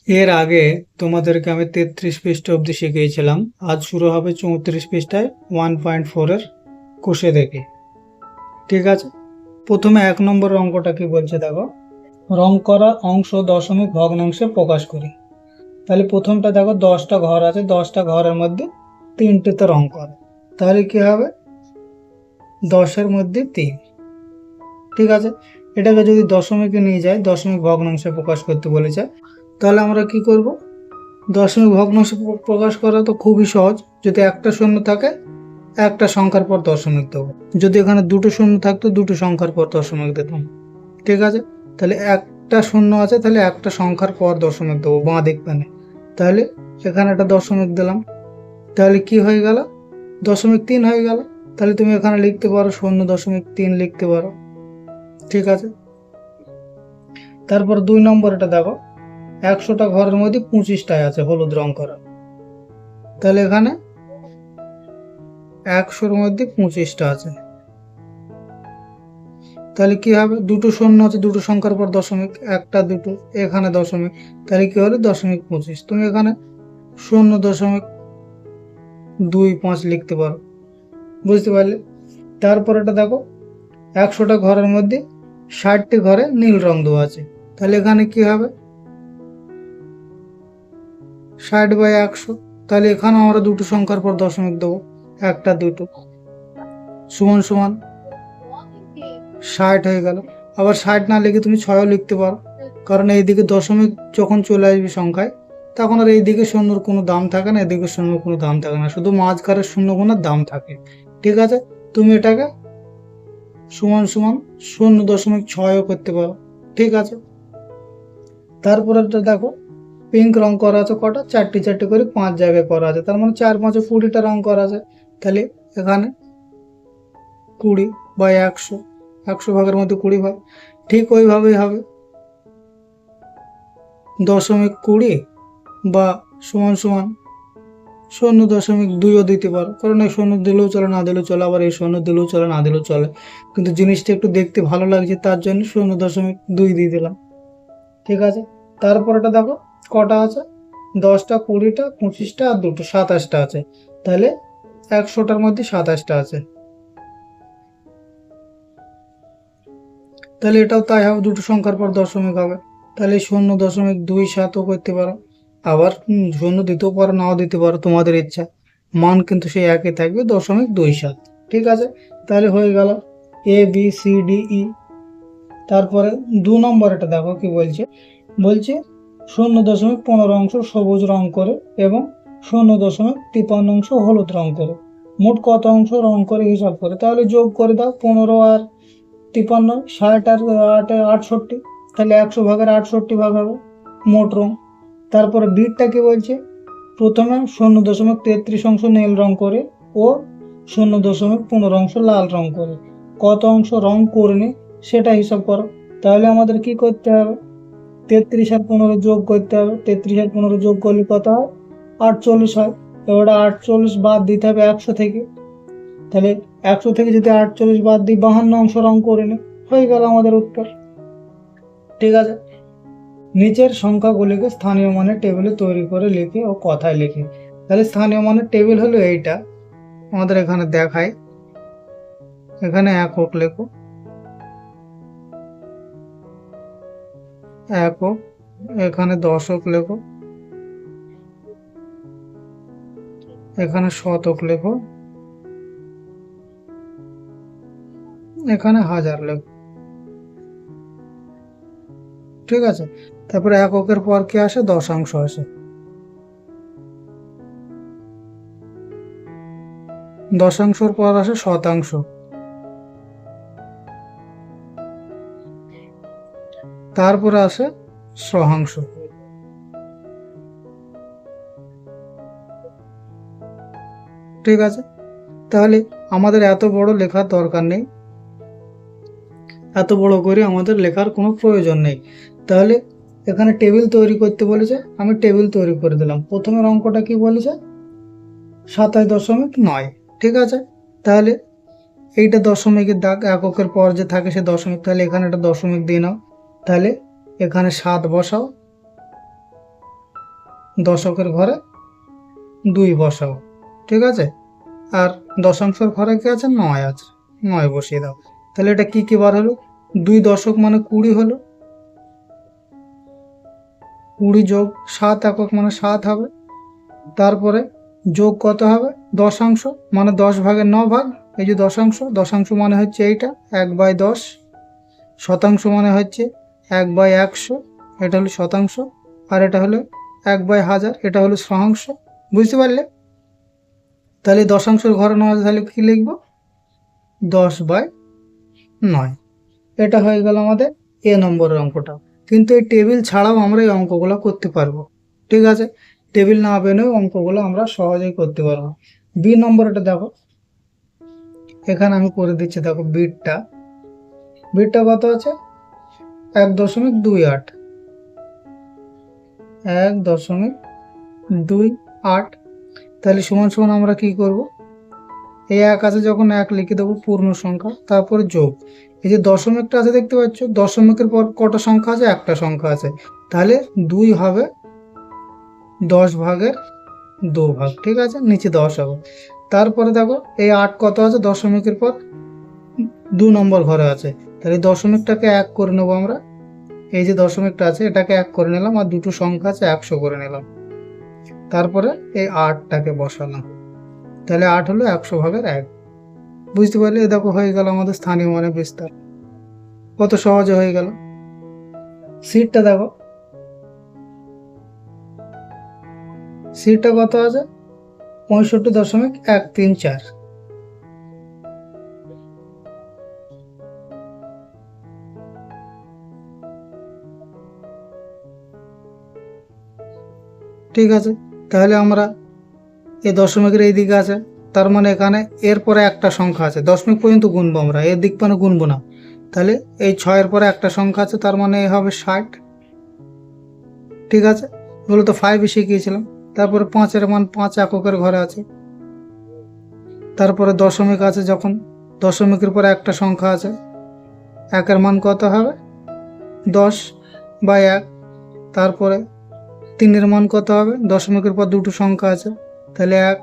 এর আগে তোমাদেরকে আমি 33 পৃষ্ঠা অবধি শিখিয়েছিলাম। আজ শুরু হবে 34 পৃষ্ঠায় 1.4 এর কোষে দেখে। ঠিক আছে, প্রথমে 1 নম্বর অঙ্কটা কি বলছে দেখো, রং করা অংশ দশমিক ভগ্নাংশে প্রকাশ করি। তাহলে প্রথমটা দেখো, 10টা ঘর আছে, 10টা ঘরের মধ্যে 3টেতে রং করে, তাহলে কি হবে 10-এর মধ্যে 3। ঠিক আছে, এটাকে যদি দশমিকে নিয়ে যায়, দশমিক ভগ্নাংশে প্রকাশ করতে বলেছে, তাহলে আমরা কি করব? দশমিক ভগ্নাংশে প্রকাশ করা তো খুবই সহজ। যদি একটা শূন্য থাকে, একটা সংখ্যার পর দশমিক দেবো। যদি এখানে দুটো শূন্য থাকতো, দুটো সংখ্যার পর দশমিক দিতাম। ঠিক আছে, তাহলে একটা শূন্য আছে, তাহলে একটা সংখ্যার পর দশমিক দেবো বাঁ দিক প্যানে। তাহলে এখানে একটা দশমিক দিলাম, তাহলে কি হয়ে গেল? 0.3 হয়ে গেল। তাহলে তুমি এখানে লিখতে পারো 0.3 লিখতে পারো। ঠিক আছে, তারপর 2 নম্বর এটা দেখো, 100টা ঘরের মধ্যে 25টায় আছে হলুদ রং করা। তাহলে এখানে 100-র মধ্যে 25টা আছে, তাহলে কি হবে? দুটো শূন্য আছে, দুটো সংখ্যার পর দশমিক, একটা দুটো, এখানে দশমিক, তাহলে কি হলো 0.25। তুমি এখানে 0.25 লিখতে পারো। বুঝতে পারলে? তারপর এটা দেখো, 100টা ঘরের মধ্যে 60টি ঘরে নীল রং দেওয়া আছে, তাহলে এখানে কি হবে? 60/100। তাহলে এখানে আমরা দুটো সংখ্যার পর দশমিক দেবো, একটা দুটো, সমান সমান 60 হয়ে গেল। আবার 60 না লিখে তুমি 6ও লিখতে পারো, কারণ এইদিকে দশমিক যখন চলে আসবে সংখ্যায়, তখন আর এইদিকে শূন্যর কোনো দাম থাকে না, এদিকে শূন্যর কোনো দাম থাকে না, শুধু মাঝখানের শূন্যগুণের দাম থাকে। ঠিক আছে, তুমি এটাকে সমান সমান 0.6ও করতে পারো। ঠিক আছে, তারপরে দেখো, পিঙ্ক রং করা আছে কটা? 4টি 4টি করে 5 জায়গায় করা আছে, তার মানে 4 5 20টা রং করা আছে। তাহলে এখানে 20/100, 100 ভাগের মধ্যে 20 ভাগ। ঠিক ওইভাবেই হবে 0.20 বা সমান সমান 0.2ও দিতে পারো, কারণ এই 0 দিলেও চলে, না দিলেও চলে, আবার এই 0 দিলেও চলে, না দিলেও চলে, কিন্তু জিনিসটা একটু দেখতে ভালো লাগছে তার জন্য 0.2 দিয়ে দিলাম। ঠিক আছে, তারপর এটা দেখো কটা আছে, 10টা 20টা 25টা আর দুটো 27টা আছে, তাহলে 100টার মধ্যে 27টা আছে। তাহলে এটাও তাই হবে, দুটো সংখ্যার পর দশমিক হবে, তাহলে 0.27ও করতে পারো, আবার শূন্য দিতেও পারো, নাও দিতে পারো, তোমাদের ইচ্ছা। মান কিন্তু সেই একই থাকবে, 0.27। ঠিক আছে, তাহলে হয়ে গেল ABCDE। তারপরে 2 নম্বর এটা দেখো কি বলছে, বলছে 0.15 অংশ সবুজ রং করে এবং 0.53 অংশ হলুদ রং করে মোট কত অংশ রং করে হিসাব করে। তাহলে যোগ করে দাও, 15 আর 53, 60 আর 8 68, তাহলে 100 ভাগের 68 ভাগ হবে মোট রং। তারপরে বিটটা কি বলছে, প্রথমে 0.33 অংশ নীল রং করে ও 0.15 অংশ লাল রং করে কত অংশ রং করেনি সেটা হিসাব করো। তাহলে আমাদের কি করতে হবে? 33 আর 15 যোগ করতে হবে, 33 আর 15 যোগ করলে কত হয়? 48 হয়। এবার 48 বাদ দিতে হবে 100 থেকে, তাহলে 100 থেকে যদি 48 বাদ দিই, 52 অংশ রং করে নি, হয়ে গেল আমাদের উত্তর। ঠিক আছে, নিচের সংখ্যাগুলিকে স্থানীয় মানের টেবিলে তৈরি করে লিখে ও কথায় লিখে। তাহলে স্থানীয় মানের টেবিল হলো এইটা, আমাদের এখানে দেখায়, এখানে একক লেখো, একক, এখানে দশক লেখো, এখানে শতক লেখো, এখানে হাজার লেখো। ঠিক আছে, তারপরে এককের পর কি আসে? দশাংশ আসে, দশাংশর পর আসে শতাংশ, তারপরে আসে সহাংশ। ঠিক আছে, তাহলে আমাদের এত বড় লেখার দরকার নেই, এত বড় করে আমাদের লেখার কোনো প্রয়োজন নেই। তাহলে এখানে টেবিল তৈরি করতে বলেছে, আমি টেবিল তৈরি করে দিলাম। প্রথমের অঙ্কটা কি বলেছে? 27.9। ঠিক আছে, তাহলে এইটা দশমিকের দাগ, এককের পর যে থাকে সে দশমিক, তাহলে এখানে একটা দশমিক দিয়ে নাও। তাহলে এখানে 7 বসাও, দশকের ঘরে 2 বসাবো, ঠিক আছে। আর দশাংশের ঘরে কি আছে, 9 আছে, 9 বসিয়ে দাও। তাহলে এটা কি কি বার হলো, 2 দশক মানে 20 হলো, 20 যোগ 7 একক মানে 7 হবে। তারপরে যোগ কত হবে, দশাংশ মানে 10 ভাগের 9 ভাগ, এই যে দশাংশ, দশাংশ মানে হচ্ছে এইটা 1/10, শতাংশ মানে হচ্ছে 1/100, এটা হলো শতাংশ, আর এটা হলো 1/1000, এটা হলো সহাংশ। বুঝতে পারলে? তাহলে দশাংশের ঘরে 9 তাহলে কি লিখবো, 10/9। এটা হয়ে গেল আমাদের এ নম্বরের অঙ্কটা। কিন্তু এই টেবিল ছাড়াও আমরা এই অঙ্কগুলো করতে পারবো, ঠিক আছে। টেবিল না পেলেও অঙ্কগুলো আমরা সহজেই করতে পারবো। বি নম্বরটা দেখো, এখানে আমি করে দিচ্ছি, দেখো বিটটা কত আছে, 1.28, 1.28। তাহলে সমান সমান আমরা কি করব, এই 1 আছে যখন 1 লিখে দেবো পূর্ণ সংখ্যা, তারপরে যোগ এই যে দশমিকটা আছে দেখতে পাচ্ছ, দশমিকের পর কটা সংখ্যা আছে, একটা সংখ্যা আছে, তাহলে 2 হবে 10 ভাগের 2 ভাগ, ঠিক আছে, নিচে 10 হবে। তারপরে দেখো এই 8 কত আছে, দশমিকের পর 2 নম্বর ঘরে আছে, তাহলে দশমিকটাকে 1 করে নেবো আমরা, এই যে দশমিকটা আছে এটাকে 1 করে নিলাম, আর দুটো সংখ্যা আছে 100 করে নিলাম। তারপরে এই 8টাকে বসালাম, তাহলে 8 হলো 100 ভাগের 1। বুঝতে পারলে? দেখো হয়ে গেল আমাদের স্থানীয় মানের বিস্তার, কত সহজে হয়ে গেল। সিটটা দেখো, সিটটা কত আছে, 65.134। ঠিক আছে, তাহলে আমরা এই দশমিকের এই দিকে আছে, তার মানে এখানে এরপরে একটা সংখ্যা আছে, দশমিক পর্যন্ত গুনবো আমরা, এর দিক মানে গুনবো না। তাহলে এই 6-এর পরে একটা সংখ্যা আছে, তার মানে এ হবে 60, ঠিক আছে। এগুলো তো 5 শিখিয়েছিলাম। তারপরে 5-এর মান 5 এককের ঘরে আছে। তারপরে দশমিক আছে, যখন দশমিকের পরে একটা সংখ্যা আছে, 1-এর মান কত হবে, 10/1। তারপরে 3-এর মান কত হবে, দশমিকের পর দুটো সংখ্যা আছে, তাহলে 1,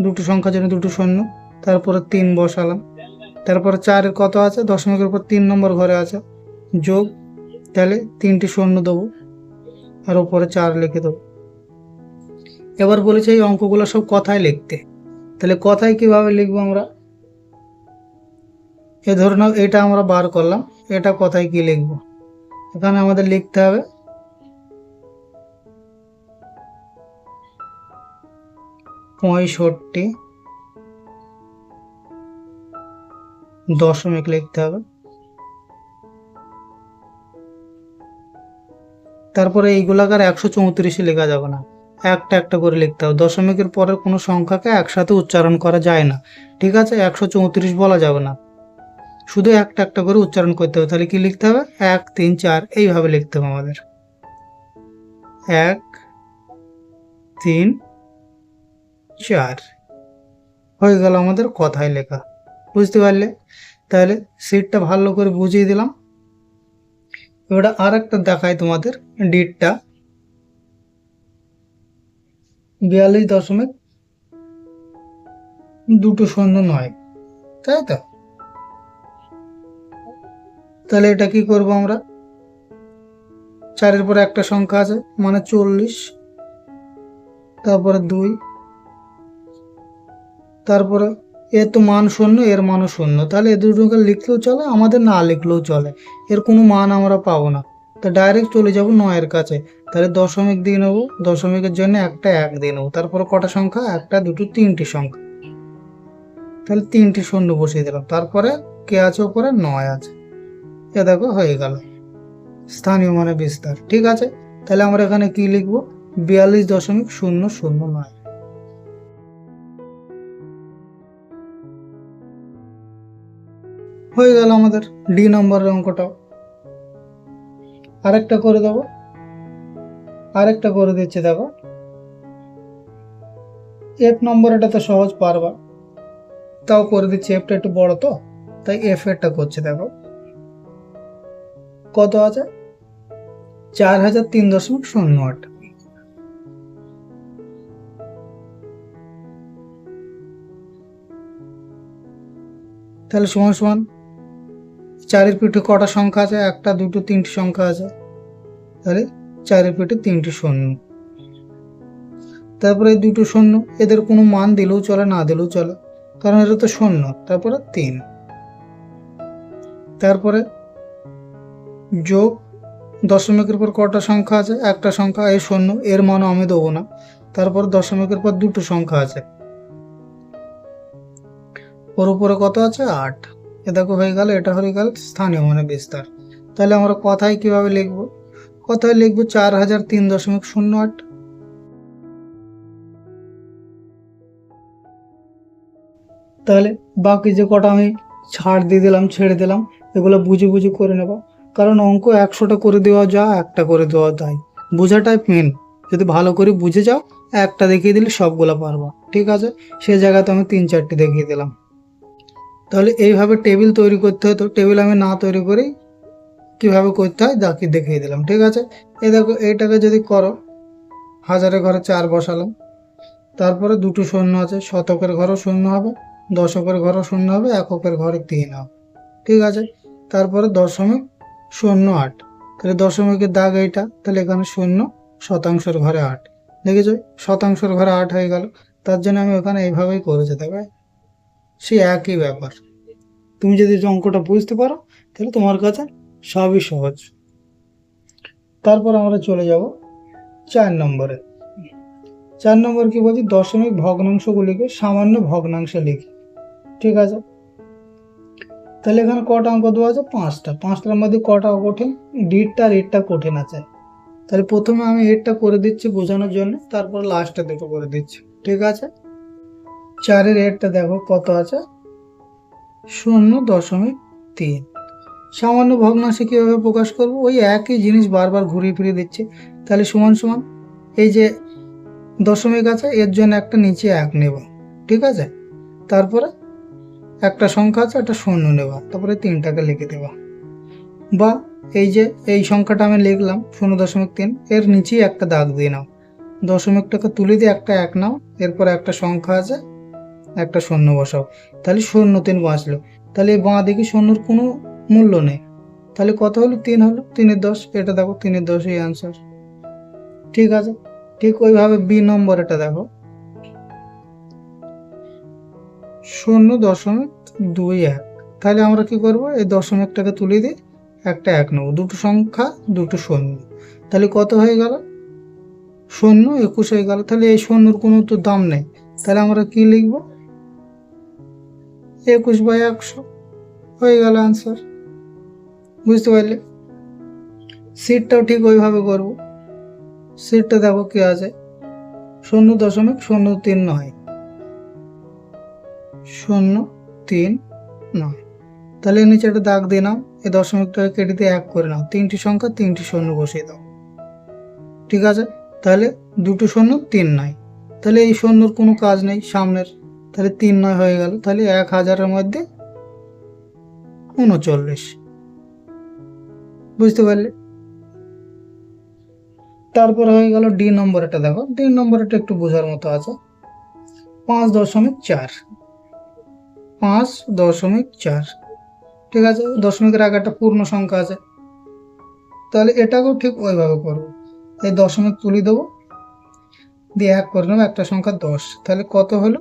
দুটো সংখ্যার জন্য দুটো শূন্য, তারপরে 3 বসালাম। তারপরে 4-এর কত আছে, দশমিকের পর 3 নম্বর ঘরে আছে, যোগ, তাহলে 3টি শূন্য দেবো, আর উপরে 4 লিখে দেবো। এবার বলেছে এই অঙ্কগুলো সব কথায় লিখতে, তাহলে কথায় কিভাবে লিখবো আমরা, এ ধরে নাও এটা আমরা বার করলাম, এটা কথায় কি লিখবো, এখানে আমাদের লিখতে হবে 65 লিখতে হবে। তারপরে এইগুলাকার 134 লেখা যাবে না, একটা একটা করে লিখতে হবে। দশমিকের পরের কোনো সংখ্যাকে একসাথে উচ্চারণ করা যায় না, ঠিক আছে। 134 বলা যাবে না, শুধু একটা একটা করে উচ্চারণ করতে হবে। তাহলে কি লিখতে হবে, 1 3 4 এইভাবে লিখতে হবে আমাদের, 1 3 4 হয়ে গেল আমাদের কথায় লেখা। বুঝতে পারলে? তাহলে সিটটা ভালো করে বুঝিয়ে দিলাম। এবার আর একটা দেখাই তোমাদের, ডিটটা 42.209, তাই তো। তাহলে এটা কি করব আমরা, 4-এর পরে একটা সংখ্যা আছে মানে 40, তারপরে 2, তারপরে এর তো মান 0, এর মানও 0, তাহলে এ দুটোকে লিখলেও চলে, আমাদের না লিখলেও চলে, এর কোনো মান আমরা পাবো না। তো ডাইরেক্ট চলে যাব 9-এর কাছে, তাহলে দশমিক দিয়ে নেবো, দশমিকের জন্য একটা 1 দিয়ে নেবো, তারপরে কটা সংখ্যা, একটা দুটো 3টি সংখ্যা, তাহলে 3টি শূন্য বসিয়ে দিলাম, তারপরে কে আছে উপরে, 9 আছে। এ দেখো হয়ে গেল স্থানীয় মানে বিস্তার, ঠিক আছে। তাহলে আমরা এখানে কি লিখবো, 42.009। হয়ে গেল আমাদের ডি নম্বরের অঙ্কটাও। আরেকটা করে দেবো, আরেকটা করে দিচ্ছি, দেখো এফ নম্বর, এটা তো সহজ পারবা, তাও করে দিচ্ছি। এফটা একটু বড় তো, তাই এফ এরটা করছি। দেখো কত আছে, 4003.08। তাহলে সমান সমান চারের পিঠে কটা সংখ্যা আছে? একটা, দুটো, তিনটি সংখ্যা আছে। তাহলে চারের পিঠে তিনটি শূন্য। তারপরে এই দুটো শূন্য, এদের কোনো মান দিলেও চলে, না দিলেও চলে, কারণ এটা তো শূন্য। তারপরে 3। তারপরে যোগ দশমিকের পর কটা সংখ্যা আছে? একটা সংখ্যা, এই শূন্য, এর মানও আমি দেবো না। তারপর দশমিকের পর দুটো সংখ্যা আছে, ওর উপরে কত আছে? 8। এ দেখো হয়ে গেল, এটা হয়ে গেল স্থানীয় মানে বিস্তার। তাহলে আমরা কথায় কিভাবে লিখবো? কথায় লিখবো 4003.08। তাহলে বাকি যে কটা আমি ছাড় দিয়ে দিলাম, ছেড়ে দিলাম, এগুলো বুঝে বুঝে করে নেব, কারণ অঙ্ক 100টা করে দেওয়া যায়, একটা করে দেওয়া যায়, বোঝাটাই মেন। যদি ভালো করে বুঝে যাও, একটা দেখিয়ে দিলে সবগুলো পারবা, ঠিক আছে? সে জায়গাতে আমি 3-4টি দেখিয়ে দিলাম। তাহলে এইভাবে টেবিল তৈরি করতে হতো, টেবিল আমি না তৈরি করেই কিভাবে করতে হয় দেখিয়ে দিলাম, ঠিক আছে? এই দেখো, এইটাকে যদি করো, হাজারের ঘরে 4 বসালাম, তারপরে দুটো শূন্য আছে, শতকের ঘরও শূন্য হবে, দশকের ঘরও শূন্য হবে, এককের ঘরে 3 হবে, ঠিক আছে? তারপরে 0.08, তাহলে দশমিকের দাগ এইটা, তাহলে এখানে 0, শতাংশের ঘরে 8, দেখেছো? শতাংশের ঘরে 8 হয়ে গেল। তার জন্য আমি ওখানে এইভাবেই করে যেতে পারি, সে একই ব্যাপার। তুমি যদি অঙ্কটা বুঝতে পারো, তাহলে তোমার কাছে সবই সহজ। তারপর আমরা চলে যাব 4 নম্বরে। 4 নম্বর কি বলছি? দশমিক ভগ্নাংশগুলিকে সামান্য ভগ্নাংশে লিখি, ঠিক আছে? তাহলে এখানে কটা অঙ্ক দেওয়া আছে? 5টা। 5টার মধ্যে কটা কঠিন? ডিটটা আর এটটা কঠিন আছে। তাহলে প্রথমে আমি এটটা করে দিচ্ছি বোঝানোর জন্য, তারপর লাস্টে দুটো করে দিচ্ছি, ঠিক আছে? 4-এর এটটা দেখো কত আছে? 0.3। সামান্য ভগ্নাংশে কিভাবে প্রকাশ করব? ওই একই জিনিস বারবার ঘুরিয়ে ফিরিয়ে দিচ্ছি। তাহলে সমান সমান এই যে দশমিক আছে, এর জন্য একটা নিচে 1 নেব, ঠিক আছে? তারপরে একটা সংখ্যা আছে, একটা শূন্য নেব, তারপরে 3টাকে লিখে দেব। বা এই যে এই সংখ্যাটা আমি লিখলাম 0.3, এর নিচেই একটা দাগ দিয়ে নাও, দশমিকটাকে তুলে দিয়ে একটা 1 নাও, এরপর একটা সংখ্যা আছে, একটা শূন্য বসাও, তাহলে 0.3 বাঁচলো। তাহলে এই বাঁ দিকে শূন্যর কোনো মূল্য নেই, তাহলে কত হলো? 3 হলো, 3-10। এটা দেখো 3-10 এই অ্যান্সার, ঠিক আছে? ঠিক ওইভাবে বি নম্বর এটা দেখো 0.21। তাহলে আমরা কি করব? এই দশমিকটাকে তুলে দিয়ে একটা 1 নেব, দুটো সংখ্যা, দুটো শূন্য, তাহলে কত হয়ে গেল? 0.21 হয়ে গেল। তাহলে এই শূন্যর কোনো তো দাম নেই, তাহলে আমরা কি লিখব? 21/100 হয়ে গেল আনসার। বুঝতে পারলে? সিটটাও ঠিক ওইভাবে করব। সিটটা দেখো কি আছে? 0.039, 0.39। তাহলে নিচে একটা দাগ দিয়ে নাও, এই দশমিকটাকে কেটে দিয়ে 1 করে নাও, 3টি সংখ্যা 3টি শূন্য বসিয়ে দাও, ঠিক আছে? তাহলে দুটো শূন্য 3 নয়, তাহলে এই শূন্যর কোনো কাজ নেই সামনের, তাহলে 3 9 হয়ে গেল। তাহলে 1000-এর মধ্যে 39। বুঝতে পারলে? তারপর হয়ে গেল ডি নম্বর। এটা দেখো, ডি নম্বর এটা একটু বোঝার মতো আছে, 5.4, 5.4, ঠিক আছে? দশমিকের আগে একটা পূর্ণ সংখ্যা আছে, তাহলে এটাকেও ঠিক ওইভাবে করবো, এই দশমিক তুলে দেবো, দিয়ে 1 করে নেবো, একটা সংখ্যা 10, তাহলে কত হলো?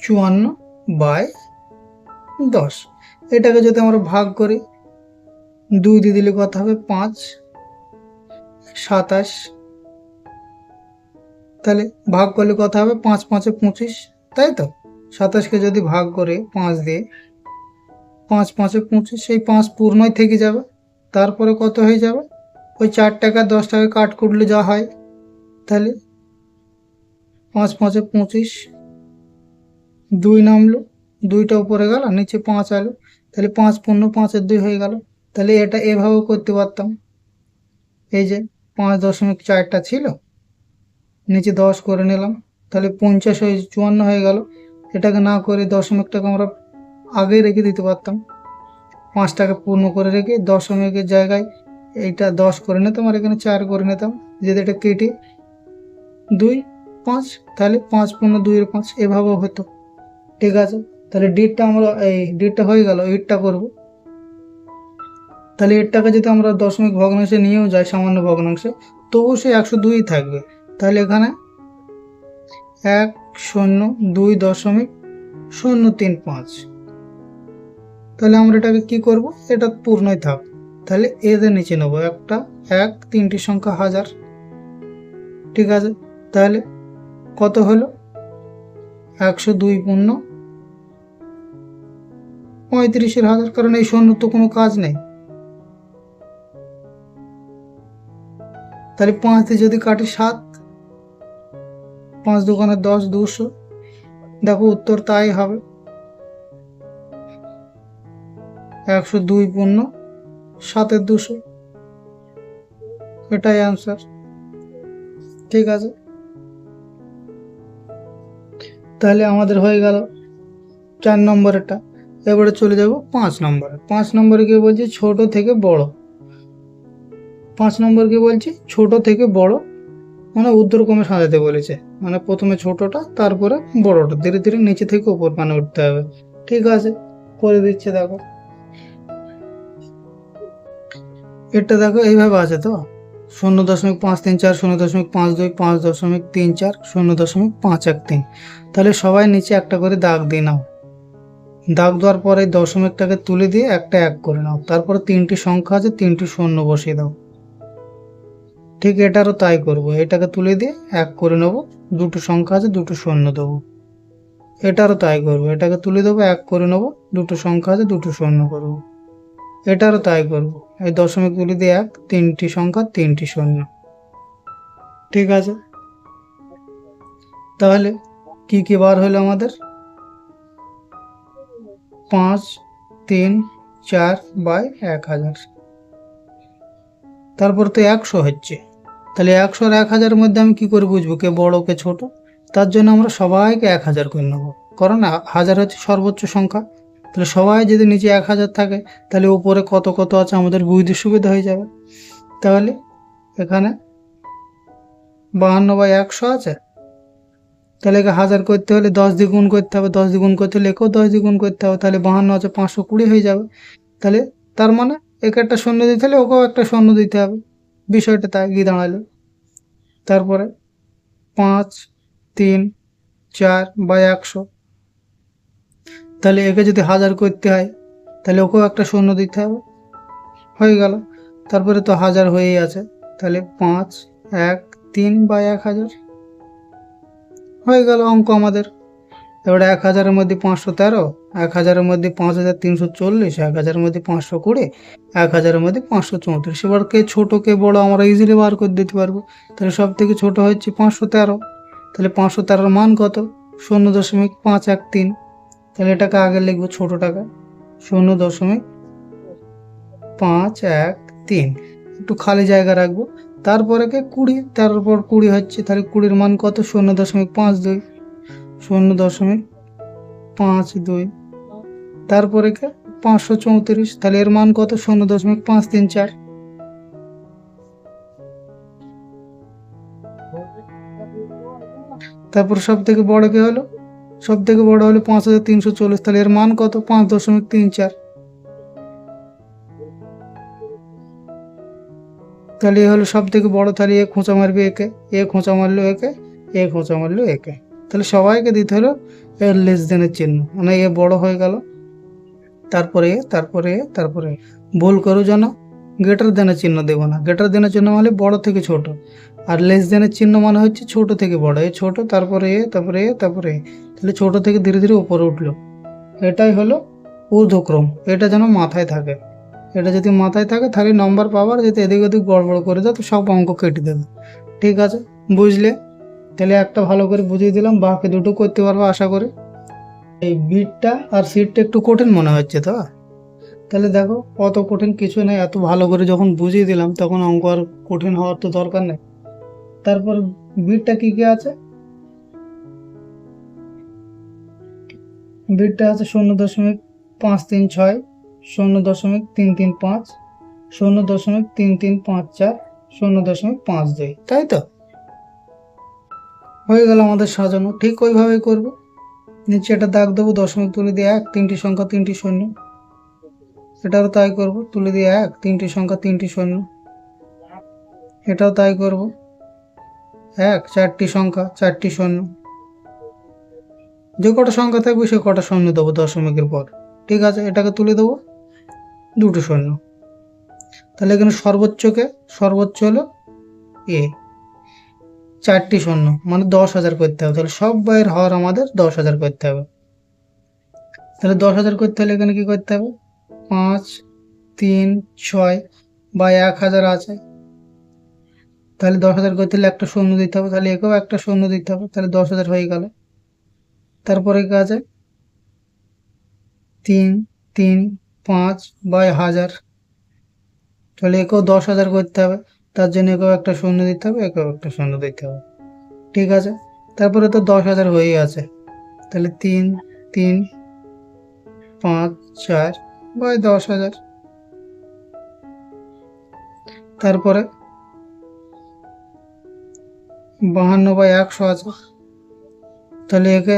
54/10। এটাকে যদি আমরা ভাগ করি, 2 দিয়ে দিলে কত হবে? 5, 27। তাহলে ভাগ করলে কত হবে? 5 5 25, তাই তো? 27কে যদি ভাগ করে 5 দিয়ে, 5 5 25, সেই 5 পূর্ণই থেকে যাবে, তারপরে কত হয়ে যাবে? ওই 4 টাকা 10 টাকা কাট করলে যা হয়, তাহলে 5 5 25, 2 নামলো, 2টা উপরে গেল, নিচে 5 এলো, তাহলে 5 পূর্ণ 5-এর 2 হয়ে গেল। তাহলে এটা এভাবেও করতে পারতাম, এই যে 5.4টা ছিল, নিচে 10 করে নিলাম, তাহলে 50 হয়ে 54 হয়ে গেল। এটাকে না করে দশমিকটাকে আমরা আগে রেখে দিতে পারতাম, 5টাকে পূর্ণ করে রেখে দশমিকের জায়গায় এইটা 10 করে নিতাম, আর এখানে 4 করে নিতাম, যদি এটা কেটে 2 5, তাহলে 5 পূর্ণ 2-এর 5, এভাবেও হতো, ঠিক আছে? তাহলে ডিটটা আমরা এই ডিটটা হয়ে গেল, ইটটা করব। তাহলে এরটাকে যদি আমরা দশমিক ভগ্নাংশে নিয়েও যাই, সামান্য ভগ্নাংশে, তবুও সে 102 থাকবে। তাহলে এখানে 102.035। তাহলে আমরা এটাকে কি করব, এটা পূর্ণই থাক। তাহলে এদের নিচে নেবো একটা 1, 3টি সংখ্যা 1000। ঠিক আছে, তাহলে কত হলো, 102.35, কারণ এই শূন্য তো কোনো কাজ নেই। তাহলে 5 দিয়ে যদি কাটি 7, 5 দুগুণে 10, 200। দেখো উত্তর তাই হবে, 102.7 এটাই অ্যান্সার। ঠিক আছে, তাহলে আমাদের হয়ে গেল 4 নম্বরেরটা। এবারে চলে যাব 5 নম্বরে। 5 নম্বরে কি বলছি, ছোট থেকে বড়। 5 নম্বর কি বলছি, ছোট থেকে বড়, মানে ঊর্ধ্বক্রমে সাজাতে বলেছে। মানে প্রথমে ছোটটা, তারপরে বড়টা, ধীরে ধীরে নিচে থেকে উপর মানে উঠতে হবে। ঠিক আছে, করে দিচ্ছে। দেখো এটা দেখো এইভাবে আছে তো, 0.534, 0.52, 5.34, 0.513। তাহলে সবাই নিচে একটা করে দাগ দিয়ে নাও। দাগ দেওয়ার পরে দশমিকটাকে তুলে দিয়ে একটা 1 করে নাও। তারপরে 3টি সংখ্যা আছে, 3টি শূন্য বসিয়ে দাও। ঠিক এটারও তাই করব, এটাকে তুলে দিয়ে 1 করে নেব, 2টো সংখ্যা আছে, 2টো শূন্য দেবো। এটারও তাই করব, এটাকে তুলে দেবো, 1 করে নেব, 2টো সংখ্যা আছে, 2টো শূন্য করব। এটারও তাই করব, এই দশমিক তুলে দিয়ে 1, 3টি সংখ্যা, 3টি শূন্য। ঠিক আছে, তাহলে কি কি বার হলো আমাদের, 5, 3, 4/1000। তারপর তো 100 হচ্ছে। তাহলে 100 আর 1000 মধ্যে আমি কি করে বুঝবো কে বড় কে ছোট? তার জন্য আমরা সবাইকে 1000 করে নেবো, কারণ 1000 হচ্ছে সর্বোচ্চ সংখ্যা। তাহলে সবাই যদি নিচে 1000 থাকে, তাহলে উপরে কত কত আছে আমাদের বুঝতে সুবিধা হয়ে যাবে। তাহলে এখানে 52/100 আছে। তাহলে 1000 করতে হলে 10 দিয়ে গুণ করতে হবে, 10 দিয়ে গুণ করতে হলে একেও 10 দিয়ে গুণ করতে হবে। তাহলে 52 আছে, 520 হয়ে যাবে। তাহলে তার মানে একে একটা শূন্য দিতে হলে ওকেও একটা শূন্য দিতে হবে। বিষয়টা তাই গিয়ে দাঁড়ালো। তারপরে 5, 3, 4/100। তাহলে একে যদি 1000 করতে হয়, তাহলে ওকেও একটা শূন্য দিতে হবে। হয়ে গেল। তারপরে তো 1000 হয়েই আছে, তাহলে 5, 1, 3/1000 হয়ে গেল অঙ্ক আমাদের। এবারে 1000-এর মধ্যে 513, 1000-এর মধ্যে 5340, 1000-এর মধ্যে 520, 1000-এর মধ্যে 534। এবার কে ছোট কে বড় আমরা ইজিলি বার করে দিতে পারবো। তাহলে সব থেকে ছোট হচ্ছে 513। তাহলে 513-এর মান কত, 0.513। তাহলে এটাকে আগে লিখবো ছোটটাকে, 0.513। একটু খালি জায়গা রাখবো। তারপরে কে 20, তারপর 20 হচ্ছে। তাহলে 20-এর মান কত, 0.52, 0.52। তারপরে কে 534, তাহলে এর মান কত, 0.534। তারপর সব থেকে বড় কে হলো, সব থেকে বড় হলো 5340, তাহলে এর মান কত, 5.34। তাহলে এ হলো সব থেকে বড়। তাহলে এ খোঁচা মারবে একে, এ খোঁচা মারলো একে, এ খোঁচা মারলো একে। তাহলে সবাইকে দিতে হলো এর লেস দেনের চিহ্ন, মানে এ বড় হয়ে গেল। তারপরে তারপরে ভুল করো যেন গ্রেটার দেনের চিহ্ন দেবো না। গ্রেটার দেনের চিহ্ন মানে বড় থেকে ছোট, আর লেস দেনের চিহ্ন মানে হচ্ছে ছোট থেকে বড়। এ ছোট, তারপরে তারপরে তাহলে ছোট থেকে ধীরে ধীরে উপরে উঠলো। এটাই হলো ঊর্ধ্বক্রম। এটা যেন মাথায় থাকে। এটা যদি মাথায় থাকে তাহলে নম্বর পাওয়ার, যদি এদিক ওদিক গড়বড় করে দেয় তো সব অঙ্ক কেটে দেবে। ঠিক আছে, বুঝলে? তাহলে একটা ভালো করে বুঝিয়ে দিলাম, বাকি দুটো করতে পারবো আশা করি। এই বিটটা আর সিটটা একটু কঠিন মনে হচ্ছে তো। তাহলে দেখো অত কঠিন কিছু নেই, এত ভালো করে যখন বুঝিয়ে দিলাম তখন অঙ্ক আর কঠিন হওয়ার তো দরকার নেই। তারপর বিটটা কি কি আছে, বিটটা আছে 0.536, 0.335, 0.3354, 0.52। তাই তো হয়ে গেল আমাদের সাজানো। ঠিক ওইভাবেই করবো। নিচে একটা দাগ দেবো, দশমিক তুলে দিয়ে 1, 3টি সংখ্যা 3টি শূন্য। এটাও তাই করব, তুলে দিয়ে 1, 3টি সংখ্যা 3টি শূন্য। এটাও তাই করব, 1, 4টি সংখ্যা 4টি শূন্য। যে কটা সংখ্যা থাকবে সে কটা শূন্য দেবো দশমিকের পর। ঠিক আছে, এটাকে তুলে দেবো, 2টো শূন্য। তাহলে এখানে সর্বোচ্চ হলো এ, 4টি শূন্য, মানে 10,000 করতে হবে। তাহলে সব বাইর হওয়ার আমাদের 10,000 করতে হবে। তাহলে 10,000 করতে হলে এখানে কি করতে হবে, 5, 3, 6 বা 1,000 আছে। তাহলে 10,000 করতে হলে একটা শূন্য দিতে হবে, তাহলে একেও একটা শূন্য দিতে হবে, তাহলে 10,000 হয়ে গেল। তারপরে কি আছে, 3, 3, 5 বা 1,000, তাহলে একেও 10,000 করতে হবে, তার জন্য একেও একটা শূন্য দিতে হবে, একেও একটা শূন্য দিতে হবে। ঠিক আছে, তারপরে তো 10,000 হয়েই আছে, তাহলে 3, 3, 5, 4 বা 10,000। তারপরে 52 বা 100 আছে, তাহলে একে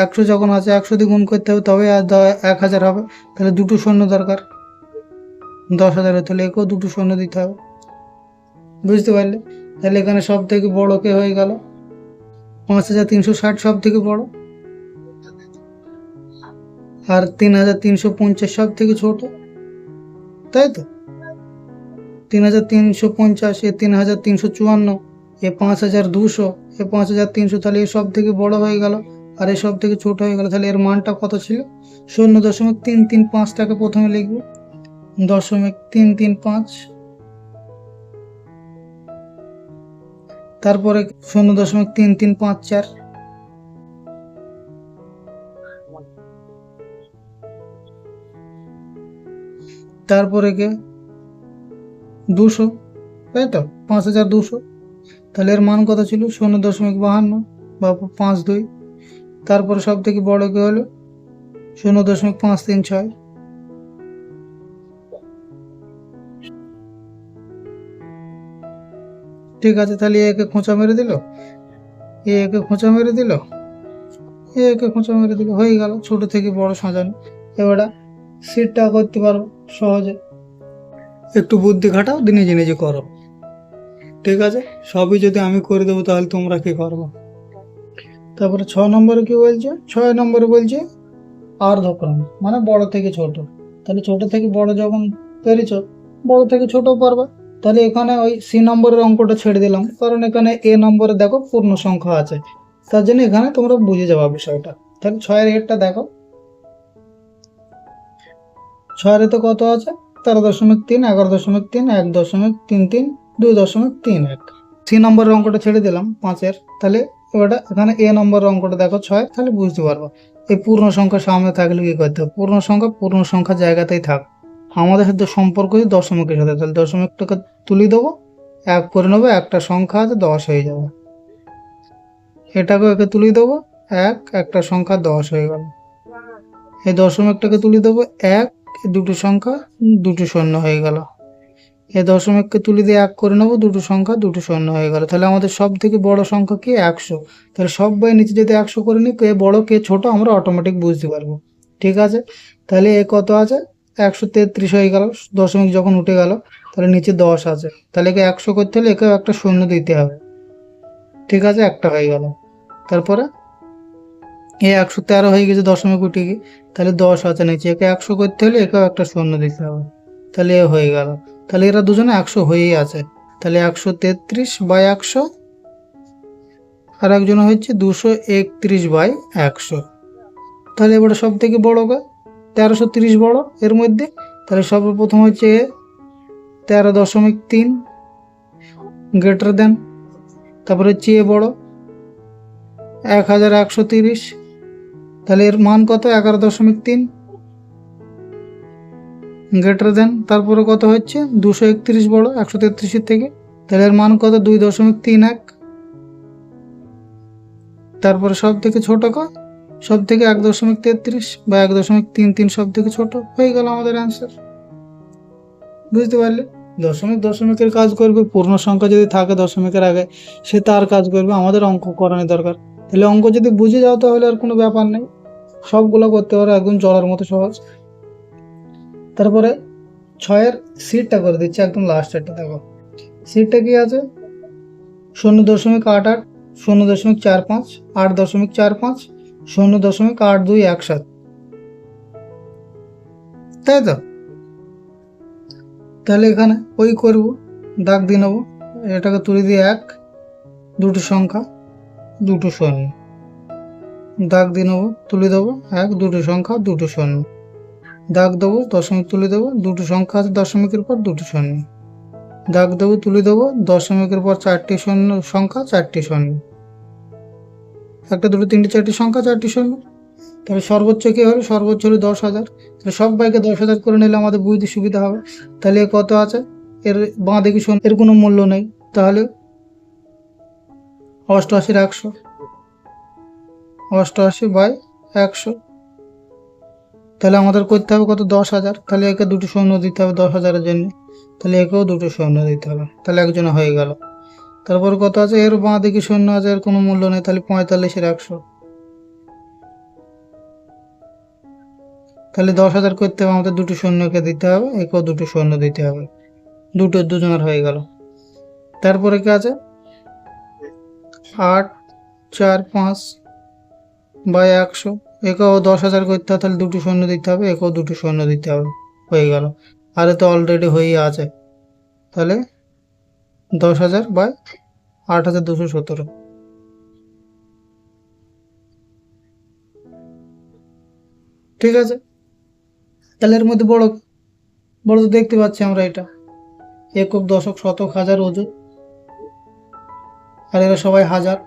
100 যখন আছে 100 দিয়ে গুণ করতে হবে, তবে 1,000 হবে। তাহলে 2টো শূন্য দরকার 10,000, তাহলে একেও 2টো শূন্য দিতে হবে। বুঝতে পারলে? তাহলে এখানে সব থেকে বড় কে হয়ে গেল, 5,360 সব থেকে বড়, আর 3,350 সব থেকে ছোট, তাই তো? 3,350, এ 3,354, এ 5,200, এ 5,300, তাহলে এ সব থেকে বড় হয়ে গেল আর এ সব থেকে ছোট হয়ে গেল। তাহলে এর মানটা কত ছিল, 0.335টাকে প্রথমে লিখব, 0.335, তারপরে 0.3354, তারপরে কে 200, তাই তো, 5,200। তাহলে এর মান কত ছিল, 0.52 বা 52। তারপরে সব থেকে বড় কে হলো 0.536। ঠিক আছে, তাহলে একে খোঁচা মেরে দিল, একে খোঁচা মেরে দিল, একে খোঁচা মেরে দিল, হয়ে গেল ছোট থেকে বড় সাজানো। এবারে সিটটা করতে পারো সহজে, একটু বুদ্ধি খাটাও, নিজে নিজে করো। ঠিক আছে, সবই যদি আমি করে দেবো তাহলে তোমরা কি করবো। তারপরে 6 নম্বরে কি বলছে, 6 নম্বরে বলছে আর্ধক্রম, মানে বড় থেকে ছোট। তাহলে ছোট থেকে বড় যখন পেরেছ, বড় থেকে ছোট পারবা। তাহলে এখানে ওই সি নম্বরের অঙ্কটা ছেড়ে দিলাম, কারণ এখানে এ নম্বরে দেখো পূর্ণ সংখ্যা আছে, তার জন্য এখানে তোমরা বুঝে যাবা বিষয়টা। তাহলে 6-এর হেডটা দেখো, 6-এর তো কত আছে, 13.3, 11.3, 1.33, 2.31। সি নম্বরের অঙ্কটা ছেড়ে দিলাম 5-এর। তাহলে ওটা এখানে এ নম্বরের অঙ্কটা দেখো 6, তাহলে বুঝতে পারবো। এই পূর্ণ সংখ্যা সামনে থাকলে কি করতে হবে, পূর্ণ সংখ্যার জায়গাতেই থাক। আমাদের সাথে সম্পর্ক হচ্ছে দশমিকের সাথে, তাহলে দশমিকটাকে তুলে দেবো, 1 করে নেবো, একটা সংখ্যা আছে 10 হয়ে যাবে। এটাকে একে তুলে দেবো, একটা সংখ্যা 10 হয়ে গেল। এই দশমিকটাকে তুলে দেবো 1, দুটো সংখ্যা 2টো শূন্য হয়ে গেল। এই দশমিককে তুলে দিয়ে 1 করে নেবো, দুটো সংখ্যা 2টো শূন্য হয়ে গেল। তাহলে আমাদের সব থেকে বড় সংখ্যা কি, 100। তাহলে সবাই নিচে যদি 100 করে নিই, কে বড় কে ছোট আমরা অটোমেটিক বুঝতে পারবো। ঠিক আছে, তাহলে এ কত আছে, 133 হয়ে গেল, দশমিক যখন উঠে গেল, তাহলে নিচে 10 আছে। তাহলে একে 100 করতে হলে একেও একটা শূন্য দিতে হবে। ঠিক আছে, একটা হয়ে গেল। তারপরে এ 113 হয়ে গেছে, দশমিক উঠে গিয়ে, তাহলে 10 আছে নিচে, একে 100 করতে হলে একেও একটা শূন্য দিতে হবে। তাহলে এ হয়ে গেল। তাহলে এরা দুজনে 100 হয়েই আছে। তাহলে 133 বাই 100, আর একজন হচ্ছে 231 বাই 100। তাহলে এবারে সব থেকে বড় কে, 1330 বড় এর মধ্যে। তাহলে সর্বপ্রথম হচ্ছে 13.3 গ্রেটার দেন, তারপরে হচ্ছে এ বড় 1130। তাহলে এর মান কত, 11.3 গ্রেটার দেন, তারপরে কত হচ্ছে 231 বড় 133-এর থেকে। তাহলে এর মান কত, 2.31। তারপরে সব থেকে ছোট কত, সব থেকে 1.33 বা 1.33 সব থেকে ছোট, হয়ে গেল আমাদের অ্যান্সার। বুঝতে পারলে? দশমিকের কাজ করবে, পূর্ণ সংখ্যা যদি থাকে দশমিকের আগে সে তার কাজ করবে, আমাদের অঙ্ক করানোর দরকার। তাহলে অঙ্ক যদি বুঝে যাও তাহলে আর কোনো ব্যাপার নেই, সবগুলো করতে পারো একদম জলের মতো সহজ। তারপরে 6-এর সিটটা করে দিচ্ছি, একদম লাস্টেরটা দেখো। সিটটা কি আছে? 0.88, 0.45, 8.45, 0.8217, তাই তো? তাহলে এখানে ওই করব, দাগ দিয়ে নেবো, এটাকে তুলে দিয়ে 1, দুটো সংখ্যা, দুটো শূন্য, দাগ দিয়ে নেবো, তুলে দেবো 1, দুটো সংখ্যা, দুটো শূন্য, দাগ দেবো, দশমিক তুলে দেবো, দুটো সংখ্যা আছে দশমিকের পর, দুটো শূন্য, দাগ দেবো, তুলে দেবো, দশমিকের পর 4টি শূন্য সংখ্যা, 4টি শূন্য, একটা, দুটো, তিনটে, 4টি সংখ্যা, 4টি শূন্য। তাহলে সর্বোচ্চ কি হলো? সর্বোচ্চ হলো 10,000। তাহলে সব বাইকে 10,000 করে নিলে আমাদের বুঝতে সুবিধা হবে। তাহলে এর কত আছে? এর বাঁ দিকে শূন্য, এর কোনো মূল্য নেই, তাহলে 88/100, 88/100। তাহলে আমাদের করতে হবে কত? 10,000। তাহলে একে দুটো শূন্য দিতে হবে 10,000-এর জন্য, তাহলে একেও দুটো শূন্য দিতে হবে, তাহলে একজনে হয়ে গেল। তারপর কত আছে? এর বাঁ দিকে শূন্য আছে, এর কোনো মূল্য নেই, তাহলে 45/100। তাহলে 10,000 করতে হবে আমাদের দুটো শূন্যকে দিতে হবে, একেও দুটো শূন্য দিতে হবে, দুজনের হয়ে গেল। তারপরে কি আছে? 8/4/5/100, একেও 10,000 করতে হবে, তাহলে দুটো শূন্য দিতে হবে, একেও দুটো শূন্য দিতে হবে, হয়ে গেল। আর তো অলরেডি হয়েই আছে, তাহলে 10,000/8,217। ঠিক আছে, তাহলে এর মধ্যে বড় বড় তো দেখতে পাচ্ছি আমরা, এটা একক, দশক, শতক, হাজার, অযুত, আর এরা সবাই হাজার।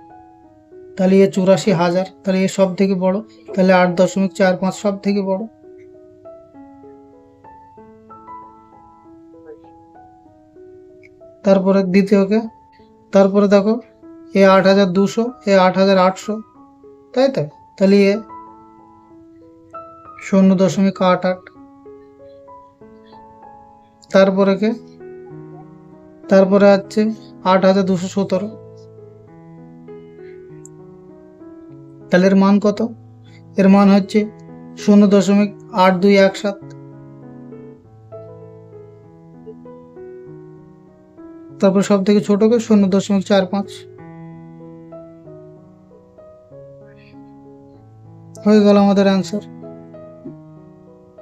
তাহলে এ 84,000, তাহলে এ সব থেকে বড়, তাহলে 8.45 সব থেকে বড়। তারপরে দ্বিতীয়কে, তারপরে দেখো এ 8,200, এ 8,800, তাই তো? তাহলে এ 0.88। তারপরে কে? তারপরে আছে 8,217, তাহলে এর মান কত? এর মান হচ্ছে 0.8217। তারপর সব থেকে ছোটকে 0.45, হয়ে গেল আমাদের অ্যান্সার।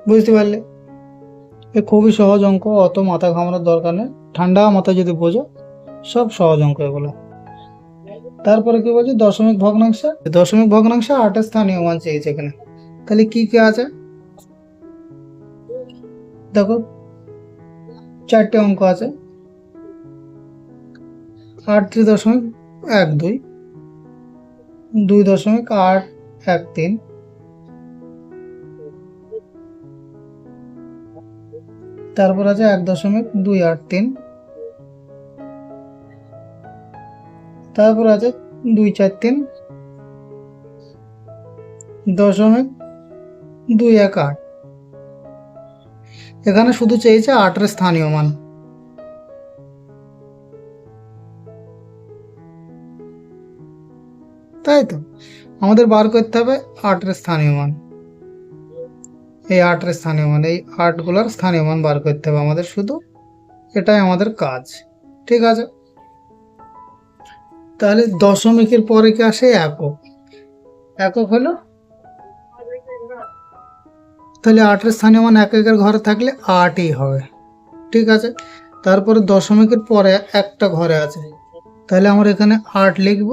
বুঝতে পারলে? এ খুবই সহজ অঙ্ক, অত মাথা ঘামানোর দরকার নেই, ঠান্ডা মাথায় যদি বোঝো সব সহজ অঙ্ক এগুলো। তারপরে কি বলছে? দশমিক ভগ্নাংশে, 8-এর স্থানীয় মান চেয়েছে এখানে। তাহলে কি কি আছে দেখো, 4টে অঙ্ক আছে। 38.12, 2.813, তারপর আছে 1.283, তারপর আছে 243, 0.218। এখানে শুধু চেয়েছে 8-এর স্থানীয় মান, তাই তো? আমাদের বার করতে হবে 8-এর স্থানীয় মান, এই 8-এর স্থানীয় মান, এই 8গুলোর স্থানীয় মান বার করতে হবে আমাদের, শুধু এটাই আমাদের কাজ। ঠিক আছে, তাহলে দশমিকের পরে কি আসে? একক। একক হলো, তাহলে 8-এর স্থানীয় মান একের ঘরে থাকলে 8ই হবে। ঠিক আছে, তারপরে দশমিকের পরে একটা ঘরে আছে, তাহলে আমরা এখানে 8 লিখব।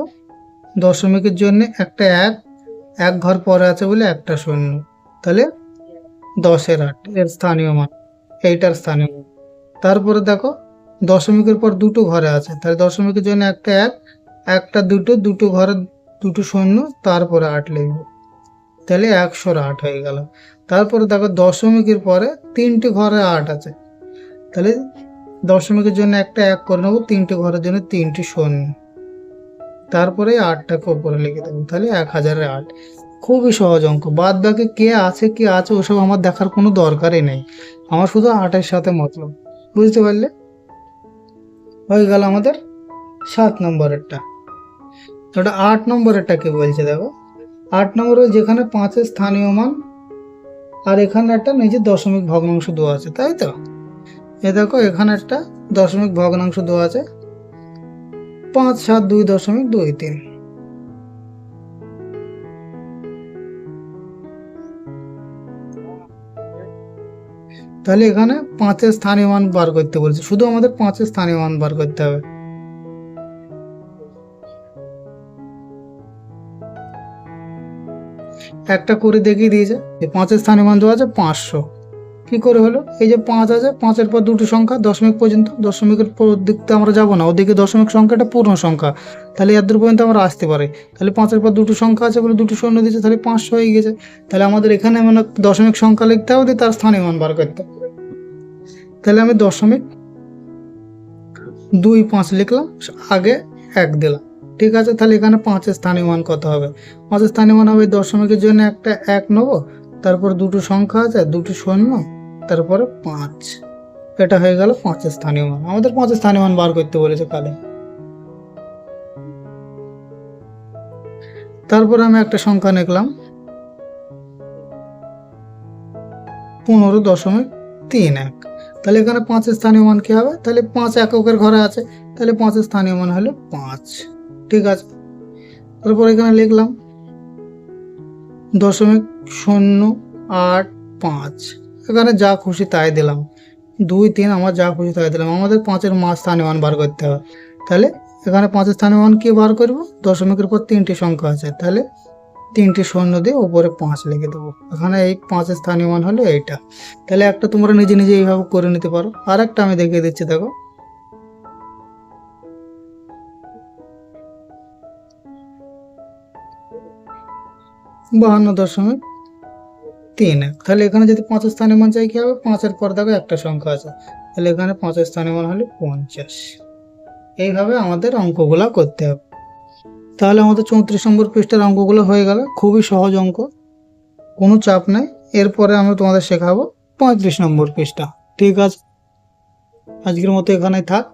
দশমিকের জন্য একটা এক ঘর পরে আছে বলে একটা শূন্য, তাহলে 10-এর 8 এর স্থানীয় মান, এইটার স্থানীয় মান। তারপরে দেখো দশমিকের পর দুটো ঘরে আছে, তাহলে দশমিকের জন্য একটা একটা দুটো ঘরে দুটো শূন্য, তারপরে 8 লিখব, তাহলে 100-8 হয়ে গেল। তারপরে দেখো দশমিকের পরে 3টে ঘরে 8 আছে, তাহলে দশমিকের জন্য একটা 1 করে নেবো, 3টে ঘরের জন্য 3টি শূন্য, তারপরে 8টাকে উপরে লিখে দেবো, তাহলে 1008। খুবই সহজ অঙ্ক, বাদ বাকি কে আছে কি আছে ওসব আমার দেখার কোনো দরকারই নেই, আমার শুধু 8-এর সাথে মতলব। বুঝতে পারলে? হয়ে গেল আমাদের 7 নম্বরেরটা। ওটা 8 নম্বরেরটা কি বলছে দেখো, 8 নম্বরে যেখানে 5-এর স্থানীয় মান আর এখানে একটা নিজের দশমিক ভগ্নাংশ দেওয়া আছে, তাই তো? এ দেখো এখানে একটা দশমিক ভগ্নাংশ দেওয়া আছে 572.23। তাহলে এখানে 5-এর স্থানীয় মান বার করতে বলছে, শুধু আমাদের 5-এর স্থানীয় মান বার করতে হবে। একটা করে দেখিয়ে দিয়েছে, 5-এর স্থানীয় মান দেওয়া আছে 500। কি করে হলো? এই যে 5 আছে, 5-এর পর দুটো সংখ্যা দশমিক পর্যন্ত, দশমিকের পর দিকতে আমরা যাবো না, ওদিকে দশমিক সংখ্যাটা পূর্ণ সংখ্যা, তাহলে এত দূর পর্যন্ত আমরা আসতে পারি। তাহলে 5-এর পর দুটো সংখ্যা আছে বলে দুটো শূন্য দিচ্ছে, তাহলে 500 হয়ে গেছে। তাহলে আমাদের এখানে মানে দশমিক সংখ্যা লিখতে হবে, তার স্থানীয় মান বার করতে হবে। তাহলে আমি 0.25 লিখলাম, আগে 1 দিলাম, ঠিক আছে। তাহলে এখানে 5-এর স্থানীয় মান কত হবে? 5-এর স্থানীয় মান হবে দশমিকের জন্য একটা 1 নেবো, তারপর দুটো সংখ্যা আছে, দুটো শূন্য, তারপরে 5। এটা হয়ে গেল 5-এর স্থানীয় মান। আমাদের 5-এর স্থানীয় মান বার করতে বলেছে কালে। তারপরে আমি একটা সংখ্যা লিখলাম 15.31। তাহলে এখানে 5-এর স্থানীয় মান কি হবে? তাহলে 5 এককের ঘরে আছে, তাহলে 5-এর স্থানীয় মান হলো 5, ঠিক আছে। তারপর এখানে লিখলাম 0.085। এখানে যা খুশি তাই দিলাম, 2, 3 আমার যা খুশি তাই দিলাম। আমাদের 5-এর স্থানীয় মান বার করতে হবে। তাহলে এখানে 5-এর স্থানীয় মান কি বার করব? দশমিকের পর 3টি সংখ্যা আছে, তাহলে 3টি শূন্য দিয়ে উপরে 5 লিখে দেবো। এখানে এই 5-এর স্থানীয় মান হলো এইটা। তাহলে একটা তোমরা নিজে নিজে এইভাবে করে নিতে পারো। আর একটা আমি দেখিয়ে দিচ্ছি, দেখো 52.31। তাহলে এখানে যদি 5-এর স্থানীয় মান চাই কি হবে? 5-এর পর দেখো একটা সংখ্যা আছে, তাহলে এখানে 5-এর স্থানীয় মান হলো 50। এইভাবে আমাদের অঙ্কগুলো করতে হবে। তাহলে আমাদের 34 নম্বর পৃষ্ঠার অঙ্কগুলো হয়ে গেল। খুবই সহজ অঙ্ক, কোনো চাপ নেই। এরপরে আমি তোমাদের শেখাবো 35 নম্বর পৃষ্ঠা। ঠিক আছে, আজকের মতো এখানেই থাক।